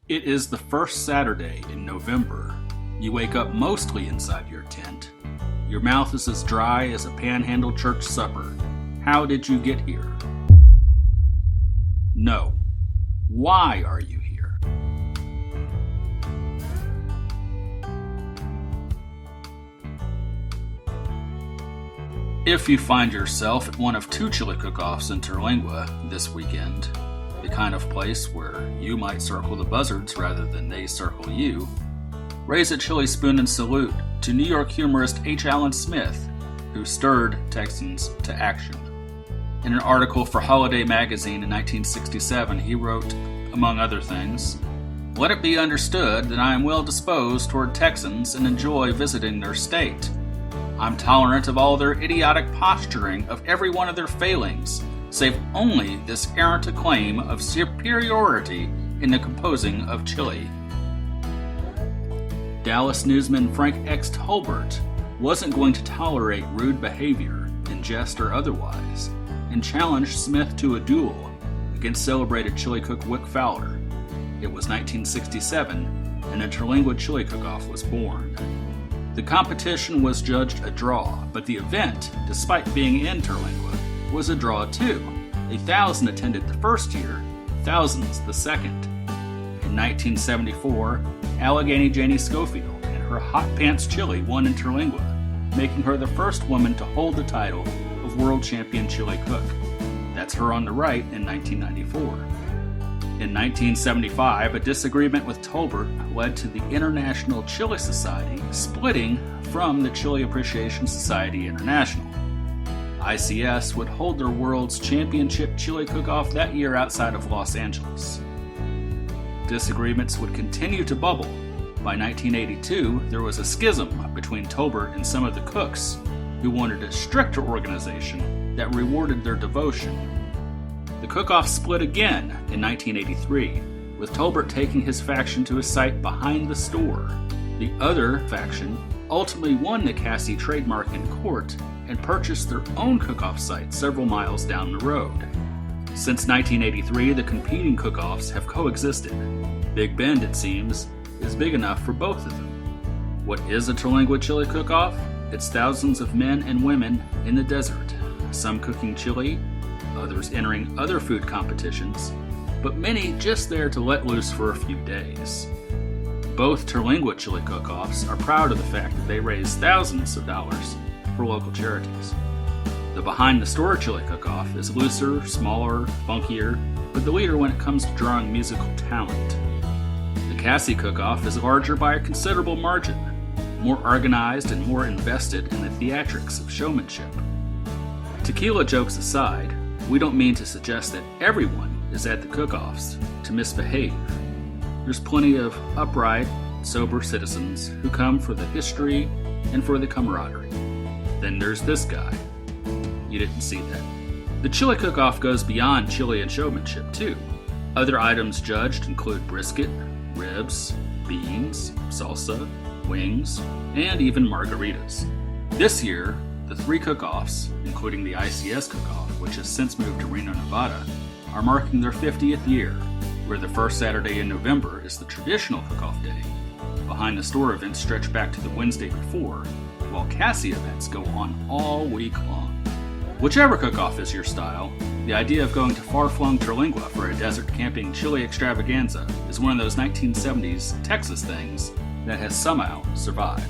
It is the first Saturday in November. You wake up mostly inside your tent. Your mouth is as dry as a panhandle church supper. How did you get here? No. Why are you here? If you find yourself at one of two chili cook-offs in Terlingua this weekend, the kind of place where you might circle the buzzards rather than they circle you, raise a chili spoon and salute to New York humorist H. Allen Smith, who stirred Texans to action. In an article for Holiday magazine in 1967, he wrote, among other things, "Let it be understood that I am well disposed toward Texans and enjoy visiting their state. I'm tolerant of all their idiotic posturing of every one of their failings, save only this errant acclaim of superiority in the composing of chili." Dallas newsman Frank X. Tolbert wasn't going to tolerate rude behavior, in jest or otherwise, and challenged Smith to a duel against celebrated chili cook Wick Fowler. It was 1967, and the Terlingua Chili Cook-Off was born. The competition was judged a draw, but the event, despite being in Terlingua, was a draw too. 1,000 attended the first year, thousands the second. In 1974, Allegheny Janie Schofield and her Hot Pants Chili won in Terlingua, making her the first woman to hold the title of World Champion Chili Cook. That's her on the right in 1994. In 1975, a disagreement with Tolbert led to the International Chili Society splitting from the Chili Appreciation Society International. ICS would hold their World's Championship Chili Cook-Off that year outside of Los Angeles. Disagreements would continue to bubble. By 1982, there was a schism between Tolbert and some of the cooks who wanted a stricter organization that rewarded their devotion. The cook-off split again in 1983, with Tolbert taking his faction to a site behind the store. The other faction ultimately won the Cassie trademark in court and purchased their own cook-off site several miles down the road. Since 1983, the competing cook-offs have coexisted. Big Bend, it seems, is big enough for both of them. What is a Terlingua Chili Cook-Off? It's thousands of men and women in the desert, some cooking chili, others entering other food competitions, but many just there to let loose for a few days. Both Terlingua Chili Cook-Offs are proud of the fact that they raise thousands of dollars for local charities. The Behind the Store Chili Cook-Off is looser, smaller, funkier, but the leader when it comes to drawing musical talent. The Cassie Cook-Off is larger by a considerable margin, more organized and more invested in the theatrics of showmanship. Tequila jokes aside, we don't mean to suggest that everyone is at the cook-offs to misbehave. There's plenty of upright, sober citizens who come for the history and for the camaraderie. Then there's this guy. You didn't see that. The chili cook-off goes beyond chili and showmanship, too. Other items judged include brisket, ribs, beans, salsa, wings, and even margaritas. This year, the three cook-offs, including the ICS cook-off, which has since moved to Reno, Nevada, are marking their 50th year, where the first Saturday in November is the traditional cook-off day. Behind the Store events stretch back to the Wednesday before, while Cassie events go on all week long. Whichever cook-off is your style, the idea of going to far-flung Terlingua for a desert camping chili extravaganza is one of those 1970s Texas things that has somehow survived.